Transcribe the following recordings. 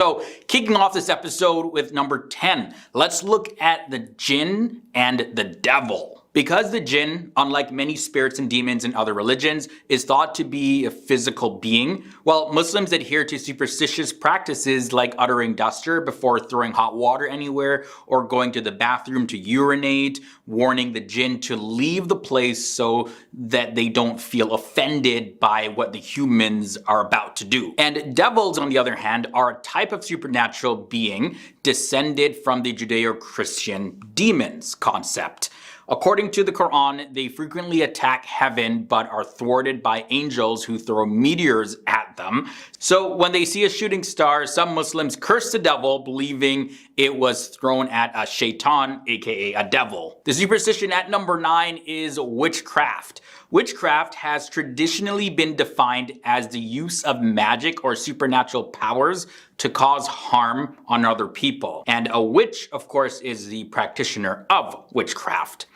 So, kicking off this episode with number 10, let's look at the jinn and the devil. Because the jinn, unlike many spirits and demons in other religions, is thought to be a physical being, while Muslims adhere to superstitious practices like uttering duster before throwing hot water anywhere, or going to the bathroom to urinate, warning the jinn to leave the place so that they don't feel offended by what the humans are about to do. And devils, on the other hand, are a type of supernatural being descended from the Judeo-Christian demons concept. According to the Quran, they frequently attack heaven but are thwarted by angels who throw meteors at them. So when they see a shooting star, some Muslims curse the devil, believing it was thrown at a shaitan, aka a devil. The superstition at number 9 is witchcraft. Witchcraft has traditionally been defined as the use of magic or supernatural powers to cause harm on other people. And a witch, of course, is the practitioner of witchcraft.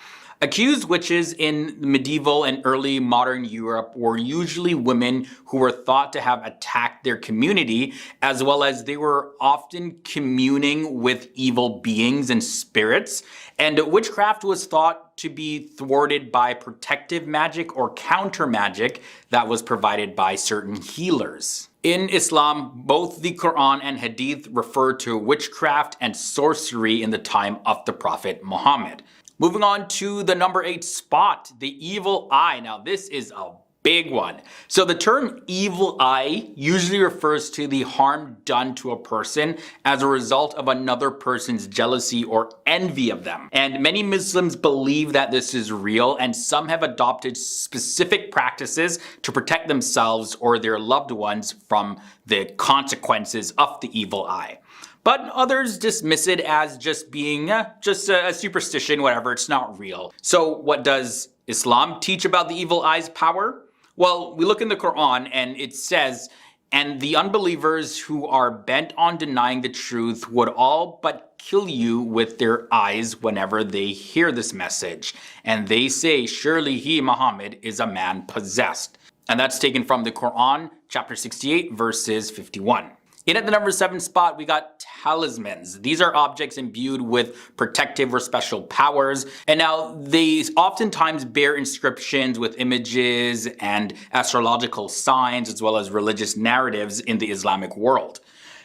Accused witches in medieval and early modern Europe were usually women who were thought to have attacked their community, as well as they were often communing with evil beings and spirits. And witchcraft was thought to be thwarted by protective magic or counter magic that was provided by certain healers. In Islam, both the Quran and Hadith refer to witchcraft and sorcery in the time of the Prophet Muhammad. Moving on to the number 8 spot, the evil eye. Now this is a big one. So the term evil eye usually refers to the harm done to a person as a result of another person's jealousy or envy of them. And many Muslims believe that this is real, and some have adopted specific practices to protect themselves or their loved ones from the consequences of the evil eye. But others dismiss it as just being just a superstition, whatever, it's not real. So what does Islam teach about the evil eye's power? Well, we look in the Quran and it says, "And the unbelievers who are bent on denying the truth would all but kill you with their eyes whenever they hear this message. And they say, surely he, Muhammad, is a man possessed." And that's taken from the Quran, chapter 68, verses 51. In at the number 7 spot, we got talismans. These are objects imbued with protective or special powers. And now they oftentimes bear inscriptions with images and astrological signs, as well as religious narratives in the Islamic world.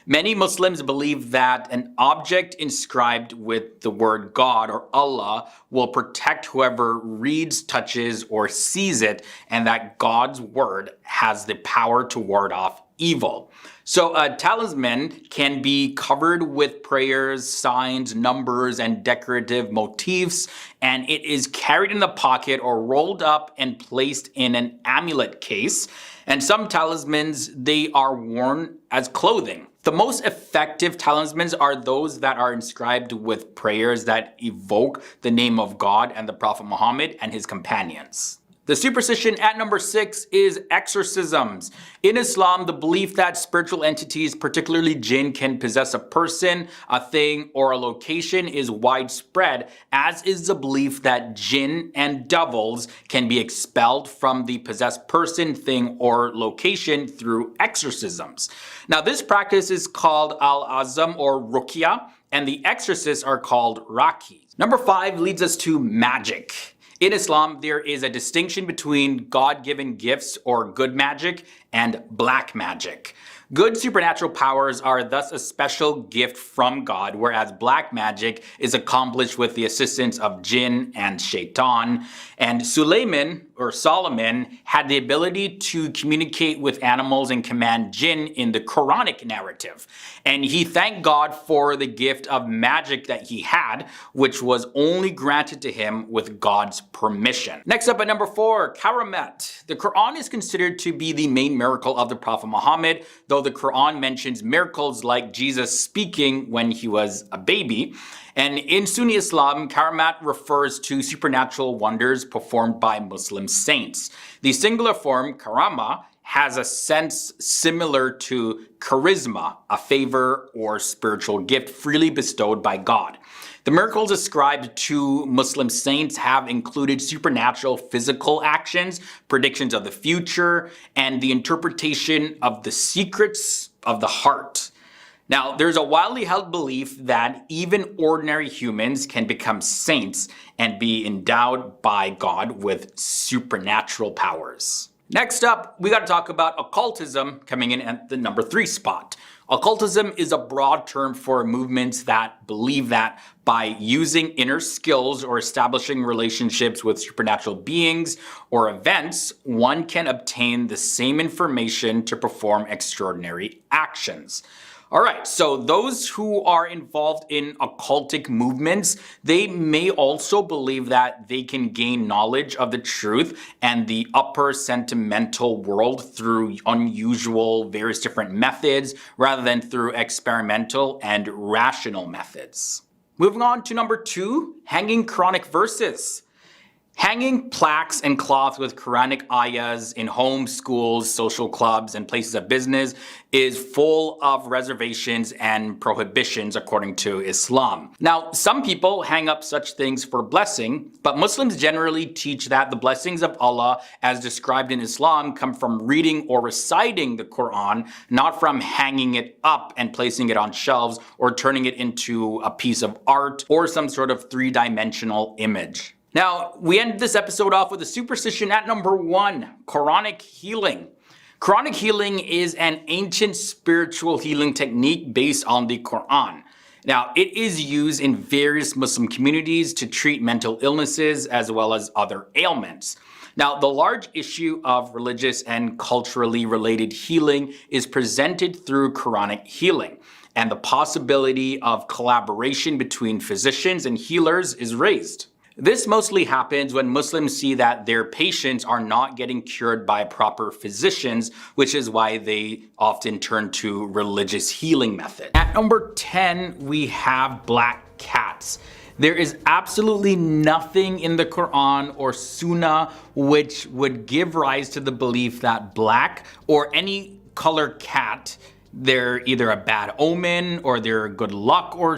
Many Muslims believe that an object inscribed with the word God or Allah will protect whoever reads, touches, or sees it, and that God's word has the power to ward off evil. So a talisman can be covered with prayers, signs, numbers, and decorative motifs, and it is carried in the pocket or rolled up and placed in an amulet case. And some talismans, they are worn as clothing. The most effective talismans are those that are inscribed with prayers that evoke the name of God and the Prophet Muhammad and his companions. The superstition at number 6 is exorcisms. In Islam, the belief that spiritual entities, particularly jinn, can possess a person, a thing, or a location is widespread, as is the belief that jinn and devils can be expelled from the possessed person, thing, or location through exorcisms. Now, this practice is called al-azam or ruqya, and the exorcists are called raki. Number 5 leads us to magic. In Islam, there is a distinction between God-given gifts or good magic and black magic. Good supernatural powers are thus a special gift from God, whereas black magic is accomplished with the assistance of jinn and shaitan. And Sulaiman, or Solomon, had the ability to communicate with animals and command jinn in the Quranic narrative. And he thanked God for the gift of magic that he had, which was only granted to him with God's permission. Next up at number 4, karamat. The Quran is considered to be the main miracle of the Prophet Muhammad, though the Quran mentions miracles like Jesus speaking when he was a baby. And in Sunni Islam, karamat refers to supernatural wonders performed by Muslim saints. The singular form, karama, has a sense similar to charisma, a favor or spiritual gift freely bestowed by God. The miracles ascribed to Muslim saints have included supernatural physical actions, predictions of the future, and the interpretation of the secrets of the heart. Now, there's a widely held belief that even ordinary humans can become saints and be endowed by God with supernatural powers. Next up, we got to talk about occultism, coming in at the number 3 spot. Occultism is a broad term for movements that believe that by using inner skills or establishing relationships with supernatural beings or events, one can obtain the same information to perform extraordinary actions. Alright, so those who are involved in occultic movements, they may also believe that they can gain knowledge of the truth and the upper sentimental world through unusual, various different methods, rather than through experimental and rational methods. Moving on to number 2, hanging Quranic verses. Hanging plaques and cloth with Quranic ayahs in homes, schools, social clubs, and places of business is full of reservations and prohibitions according to Islam. Now, some people hang up such things for blessing, but Muslims generally teach that the blessings of Allah, as described in Islam, come from reading or reciting the Quran, not from hanging it up and placing it on shelves or turning it into a piece of art or some sort of three-dimensional image. Now, we end this episode off with a superstition at number 1, Quranic healing. Quranic healing is an ancient spiritual healing technique based on the Quran. Now, it is used in various Muslim communities to treat mental illnesses as well as other ailments. Now, the large issue of religious and culturally related healing is presented through Quranic healing, and the possibility of collaboration between physicians and healers is raised. This mostly happens when Muslims see that their patients are not getting cured by proper physicians, which is why they often turn to religious healing methods. At number 10, we have black cats. There is absolutely nothing in the Quran or Sunnah which would give rise to the belief that black or any color cat, they're either a bad omen or they're good luck or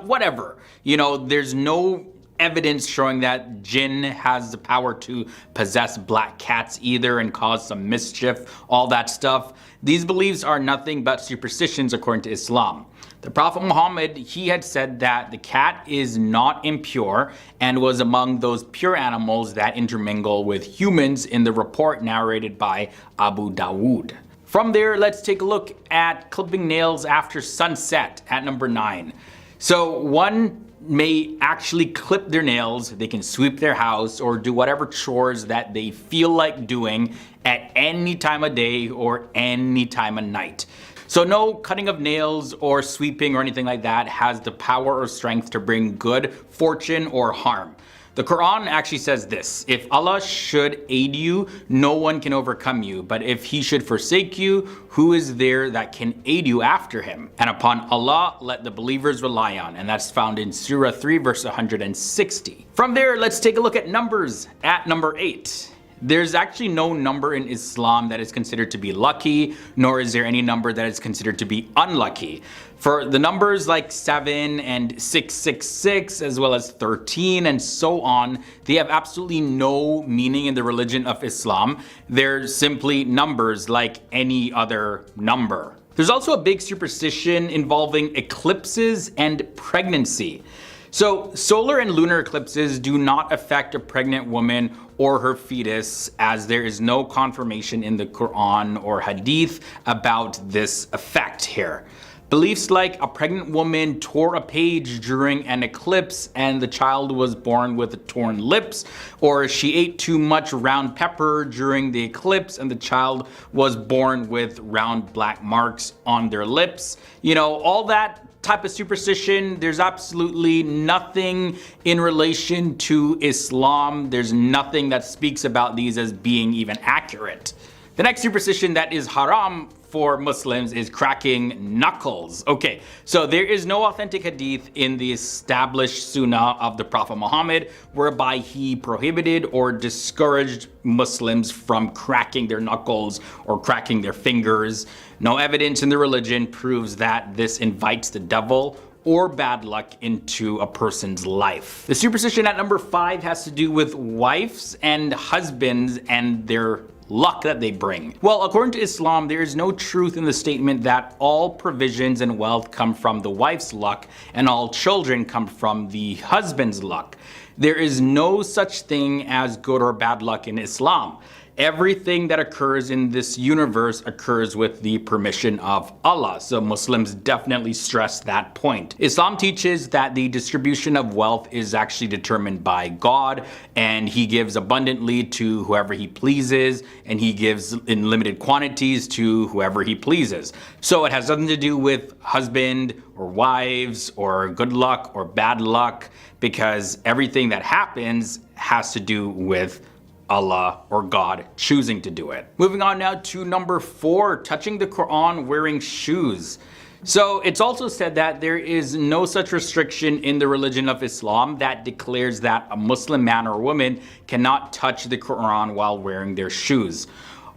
whatever. You know, there's no evidence showing that jinn has the power to possess black cats either and cause some mischief, all that stuff. These beliefs are nothing but superstitions according to Islam. The Prophet Muhammad, he had said that the cat is not impure and was among those pure animals that intermingle with humans in the report narrated by Abu Dawood. From there, let's take a look at clipping nails after sunset at number 9. So one may actually clip their nails, they can sweep their house or do whatever chores that they feel like doing at any time of day or any time of night. So no cutting of nails or sweeping or anything like that has the power or strength to bring good fortune or harm. The Quran actually says this: if Allah should aid you, no one can overcome you. But if he should forsake you, who is there that can aid you after him? And upon Allah, let the believers rely on. And that's found in Surah 3, verse 160. From there, let's take a look at numbers at number 8. There's actually no number in Islam that is considered to be lucky, nor is there any number that is considered to be unlucky. For the numbers like 7 and 666, as well as 13 and so on, they have absolutely no meaning in the religion of Islam. They're simply numbers like any other number. There's also a big superstition involving eclipses and pregnancy. So solar and lunar eclipses do not affect a pregnant woman or her fetus, as there is no confirmation in the Quran or Hadith about this effect here. Beliefs like a pregnant woman tore a page during an eclipse and the child was born with torn lips, or she ate too much round pepper during the eclipse and the child was born with round black marks on their lips. You know, all that type of superstition, there's absolutely nothing in relation to Islam. There's nothing that speaks about these as being even accurate. The next superstition that is haram for Muslims is cracking knuckles. Okay, so there is no authentic hadith in the established sunnah of the Prophet Muhammad whereby he prohibited or discouraged Muslims from cracking their knuckles or cracking their fingers. No evidence in the religion proves that this invites the devil or bad luck into a person's life. The superstition at number 5 has to do with wives and husbands and their luck that they bring? Well, according to Islam, there is no truth in the statement that all provisions and wealth come from the wife's luck and all children come from the husband's luck. There is no such thing as good or bad luck in Islam. Everything that occurs in this universe occurs with the permission of Allah. So Muslims definitely stress that point. Islam teaches that the distribution of wealth is actually determined by God, and He gives abundantly to whoever He pleases, and He gives in limited quantities to whoever He pleases. So it has nothing to do with husband or wives or good luck or bad luck, because everything that happens has to do with Allah or God choosing to do it. Moving on now to number 4, touching the Quran wearing shoes. So it's also said that there is no such restriction in the religion of Islam that declares that a Muslim man or woman cannot touch the Quran while wearing their shoes.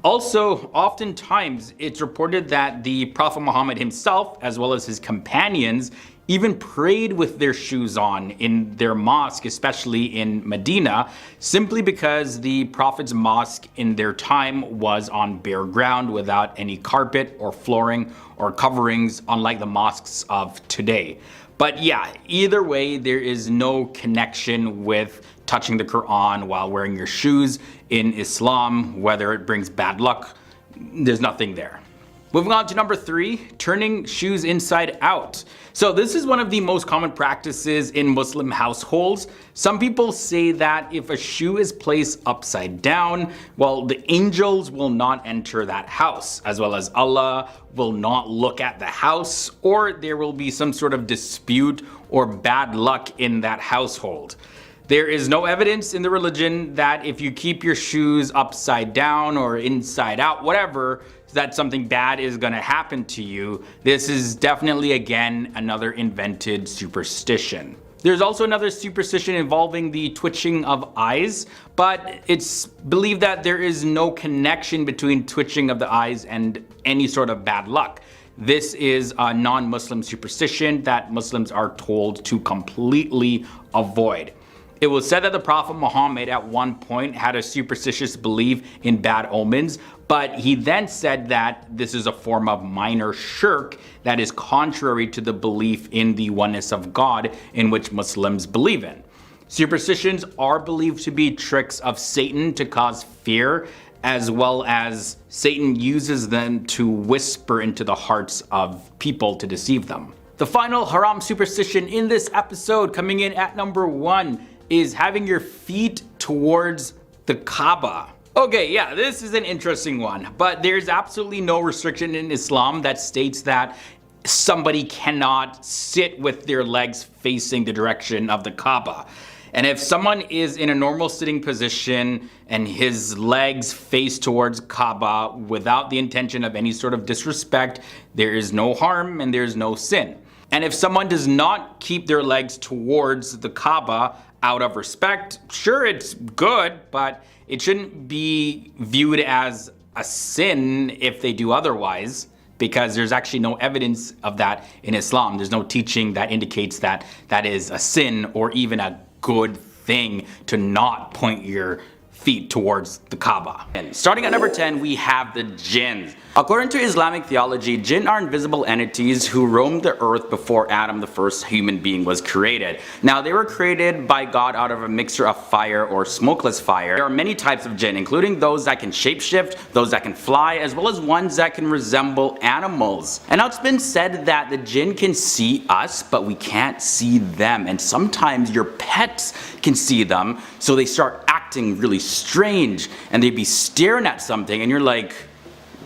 Also, oftentimes it's reported that the Prophet Muhammad himself, as well as his companions, even prayed with their shoes on in their mosque, especially in Medina, simply because the Prophet's mosque in their time was on bare ground without any carpet or flooring or coverings, unlike the mosques of today. But yeah, either way, there is no connection with touching the Quran while wearing your shoes in Islam, whether it brings bad luck. There's nothing there. Moving on to number 3, turning shoes inside out. So this is one of the most common practices in Muslim households. Some people say that if a shoe is placed upside down, well, the angels will not enter that house, as well as Allah will not look at the house, or there will be some sort of dispute or bad luck in that household. There is no evidence in the religion that if you keep your shoes upside down or inside out, whatever, that something bad is going to happen to you. This is definitely, again, another invented superstition. There's also another superstition involving the twitching of eyes, but it's believed that there is no connection between twitching of the eyes and any sort of bad luck. This is a non-Muslim superstition that Muslims are told to completely avoid. It was said that the Prophet Muhammad at one point had a superstitious belief in bad omens, but he then said that this is a form of minor shirk that is contrary to the belief in the oneness of God in which Muslims believe in. Superstitions are believed to be tricks of Satan to cause fear, as well as Satan uses them to whisper into the hearts of people to deceive them. The final haram superstition in this episode, coming in at number 1, is having your feet towards the Kaaba. Okay, yeah, this is an interesting one, but there's absolutely no restriction in Islam that states that somebody cannot sit with their legs facing the direction of the Kaaba. And if someone is in a normal sitting position and his legs face towards Kaaba without the intention of any sort of disrespect, there is no harm and there's no sin. And if someone does not keep their legs towards the Kaaba out of respect, sure, it's good, but it shouldn't be viewed as a sin if they do otherwise, because there's actually no evidence of that in Islam. There's no teaching that indicates that that is a sin or even a good thing to not point your feet towards the Kaaba. And starting at number 10, we have the jinn. According to Islamic theology, jinn are invisible entities who roamed the earth before Adam, the first human being, was created. Now, they were created by God out of a mixture of fire or smokeless fire. There are many types of jinn, including those that can shapeshift, those that can fly, as well as ones that can resemble animals. And now it's been said that the jinn can see us, but we can't see them. And sometimes your pets can see them, so they start acting really strange, and they'd be staring at something, and you're like,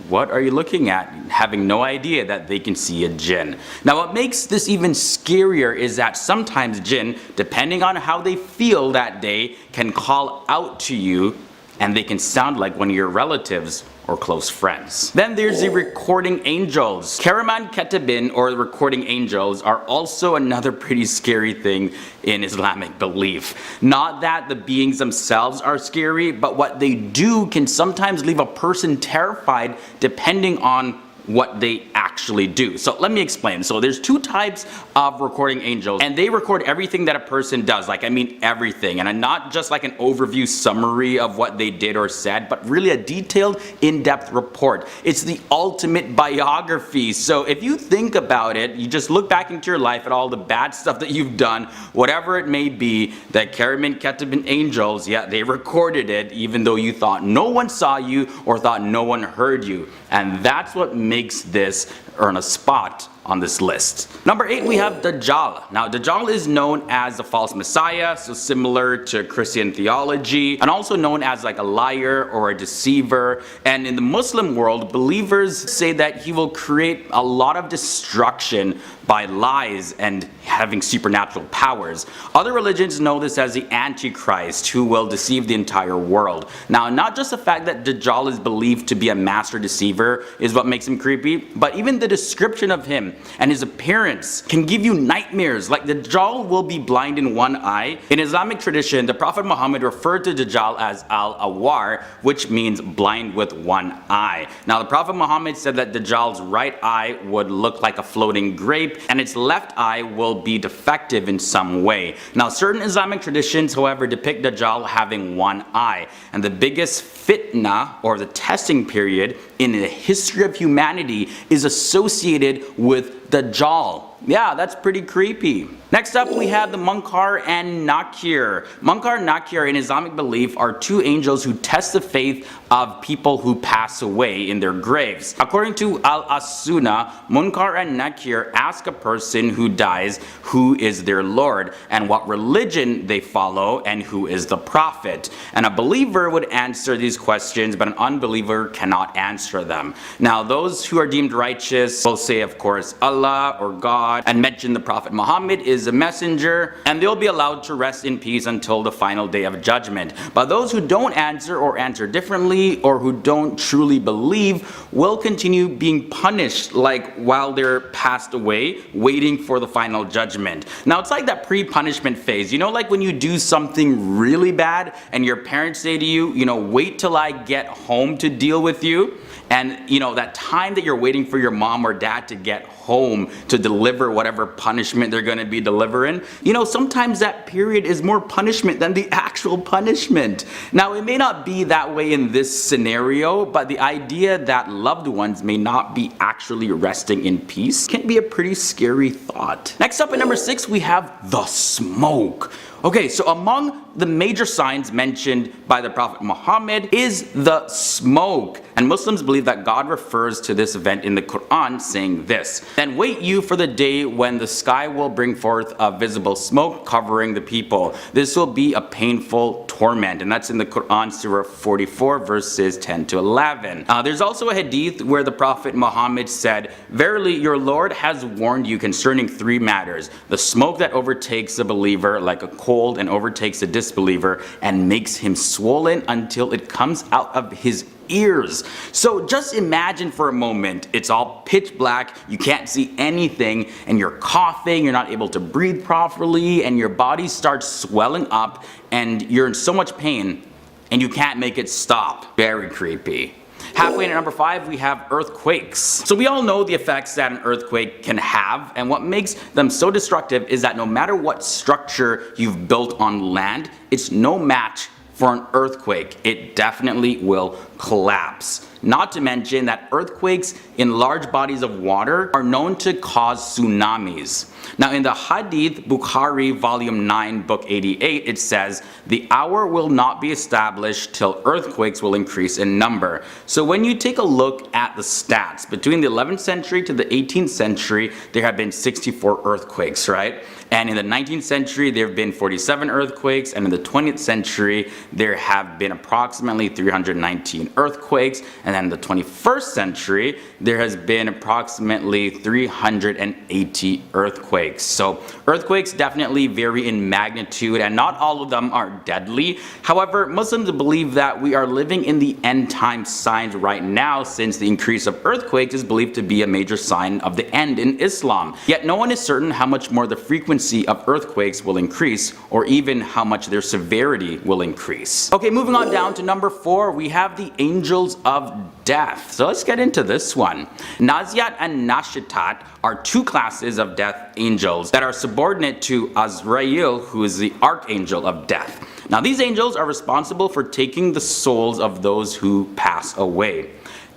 what are you looking at? Having no idea that they can see a jinn. Now, what makes this even scarier is that sometimes jinn, depending on how they feel that day, can call out to you, and they can sound like one of your relatives or close friends. Then there's the recording angels. Karaman Katibin, or the recording angels, are also another pretty scary thing in Islamic belief. Not that the beings themselves are scary, but what they do can sometimes leave a person terrified depending on what they actually do. So let me explain. So there's two types of recording angels, and they record everything that a person does. Like, I mean everything, and not just like an overview summary of what they did or said, but really a detailed, in-depth report. It's the ultimate biography. So if you think about it, you just look back into your life at all the bad stuff that you've done, whatever it may be, that Karamin Ketibin angels, yeah, they recorded it even though you thought no one saw you or thought no one heard you. And that's what makes this earn a spot on this list. Number 8, we have Dajjal. Now, Dajjal is known as the false messiah, so similar to Christian theology, and also known as like a liar or a deceiver. And in the Muslim world, believers say that he will create a lot of destruction by lies and having supernatural powers. Other religions know this as the Antichrist, who will deceive the entire world. Now, not just the fact that Dajjal is believed to be a master deceiver is what makes him creepy, but even the description of him and his appearance can give you nightmares. Like, Dajjal will be blind in one eye. In Islamic tradition, the Prophet Muhammad referred to Dajjal as Al-Awar, which means blind with one eye. Now, the Prophet Muhammad said that Dajjal's right eye would look like a floating grape, and its left eye will be defective in some way. Now, certain Islamic traditions, however, depict Dajjal having one eye, and the biggest fitna, or the testing period, in the history of humanity is associated with Dajjal. Yeah, that's pretty creepy. Next up, we have the Munkar and Nakir. Munkar and Nakir in Islamic belief are two angels who test the faith of people who pass away in their graves. According to Al-As-Sunnah, Munkar and Nakir ask a person who dies who is their Lord and what religion they follow and who is the Prophet. And a believer would answer these questions, but an unbeliever cannot answer them. Now, those who are deemed righteous will say, of course, Allah or God, and mention the Prophet Muhammad is a messenger, and they'll be allowed to rest in peace until the final day of judgment. But those who don't answer or answer differently, or who don't truly believe, will continue being punished like while they're passed away, waiting for the final judgment. Now, it's like that pre-punishment phase. You know, like when you do something really bad and your parents say to you, you know, wait till I get home to deal with you. And you know, that time that you're waiting for your mom or dad to get home to deliver whatever punishment they're going to be delivering, you know, sometimes that period is more punishment than the actual punishment. Now, it may not be that way in this scenario, but the idea that loved ones may not be actually resting in peace can be a pretty scary thought. Next up at number 6, we have the smoke. Okay, so among the major signs mentioned by the Prophet Muhammad is the smoke. And Muslims believe that God refers to this event in the Quran saying this: "Then wait you for the day when the sky will bring forth a visible smoke covering the people. This will be a painful torment." And that's in the Quran, Surah 44, verses 10 to 11. There's also a hadith where the Prophet Muhammad said, "Verily, your Lord has warned you concerning 3 matters. The smoke that overtakes the believer like a cold and overtakes the disbeliever and makes him swollen until it comes out of his ears." So just imagine for a moment, it's all pitch black, you can't see anything, and you're coughing, you're not able to breathe properly, and your body starts swelling up, and you're in so much pain, and you can't make it stop. Very creepy. Halfway to number 5, we have earthquakes. So we all know the effects that an earthquake can have, and what makes them so destructive is that no matter what structure you've built on land, it's no match for an earthquake. It definitely will collapse. Not to mention that earthquakes in large bodies of water are known to cause tsunamis. Now, in the Hadith, Bukhari, volume 9, book 88, it says, "The hour will not be established till earthquakes will increase in number." So when you take a look at the stats, between the 11th century to the 18th century, there have been 64 earthquakes, right? And in the 19th century, there have been 47 earthquakes, and in the 20th century, there have been approximately 319 earthquakes, and then in the 21st century, there has been approximately 380 earthquakes. So earthquakes definitely vary in magnitude, and not all of them are deadly. However, Muslims believe that we are living in the end time signs right now, since the increase of earthquakes is believed to be a major sign of the end in Islam. Yet no one is certain how much more the frequency of earthquakes will increase, or even how much their severity will increase. Okay, moving on down to number 4, we have the angels of death. So let's get into this one. Naziat and Nashitat are two classes of death angels that are subordinate to Azrael, who is the archangel of death. Now these angels are responsible for taking the souls of those who pass away.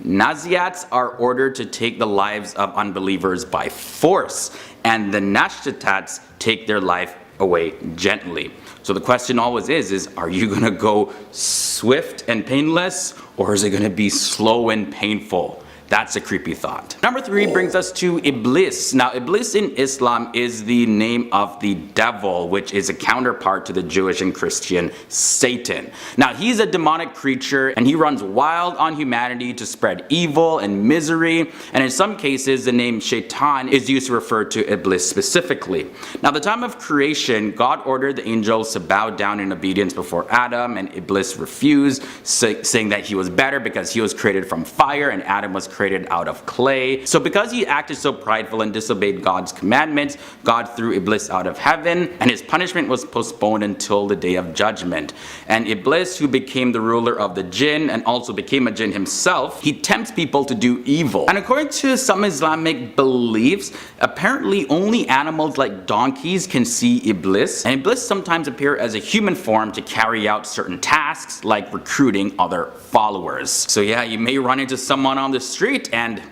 Naziats are ordered to take the lives of unbelievers by force, and the Nashitats take their life away gently. So the question always is are you going to go swift and painless, or is it going to be slow and painful? That's a creepy thought. Number 3 brings us to Iblis. Now Iblis in Islam is the name of the devil, which is a counterpart to the Jewish and Christian Satan. Now he's a demonic creature and he runs wild on humanity to spread evil and misery, and in some cases the name Shaitan is used to refer to Iblis specifically. Now at the time of creation, God ordered the angels to bow down in obedience before Adam, and Iblis refused, saying that he was better because he was created from fire and Adam was created out of clay. So because he acted so prideful and disobeyed God's commandments, God threw Iblis out of heaven, and his punishment was postponed until the day of judgment. And Iblis, who became the ruler of the jinn and also became a jinn himself, he tempts people to do evil. And according to some Islamic beliefs, apparently only animals like donkeys can see Iblis, and Iblis sometimes appear as a human form to carry out certain tasks like recruiting other followers. So yeah, you may run into someone on the street and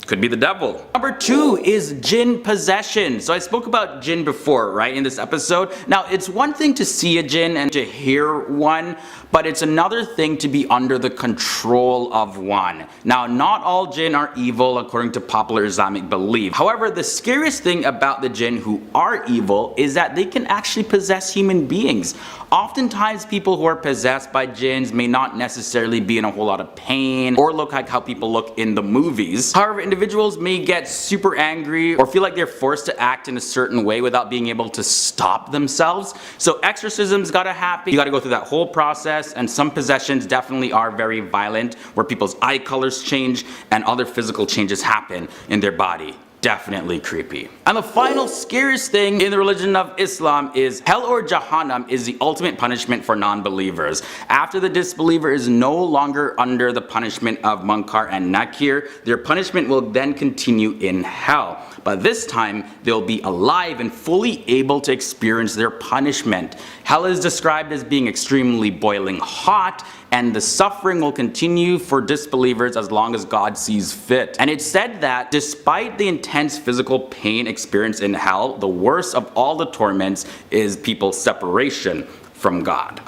could be the devil. Number 2 is jinn possession. So I spoke about jinn before, right, in this episode. Now it's one thing to see a jinn and to hear one, but it's another thing to be under the control of one. Now not all jinn are evil according to popular Islamic belief. However, the scariest thing about the jinn who are evil is that they can actually possess human beings. Oftentimes people who are possessed by jinns may not necessarily be in a whole lot of pain or look like how people look in the movies. However, individuals may get super angry or feel like they're forced to act in a certain way without being able to stop themselves. So exorcisms gotta happen. You gotta go through that whole process, and some possessions definitely are very violent, where people's eye colors change and other physical changes happen in their body. Definitely creepy. And the final scariest thing in the religion of Islam is hell, or Jahannam, is the ultimate punishment for non-believers. After the disbeliever is no longer under the punishment of Munkar and Nakir, their punishment will then continue in hell. But this time, they'll be alive and fully able to experience their punishment. Hell is described as being extremely boiling hot, and the suffering will continue for disbelievers as long as God sees fit. And it's said that despite the intense physical pain experienced in hell, the worst of all the torments is people's separation from God.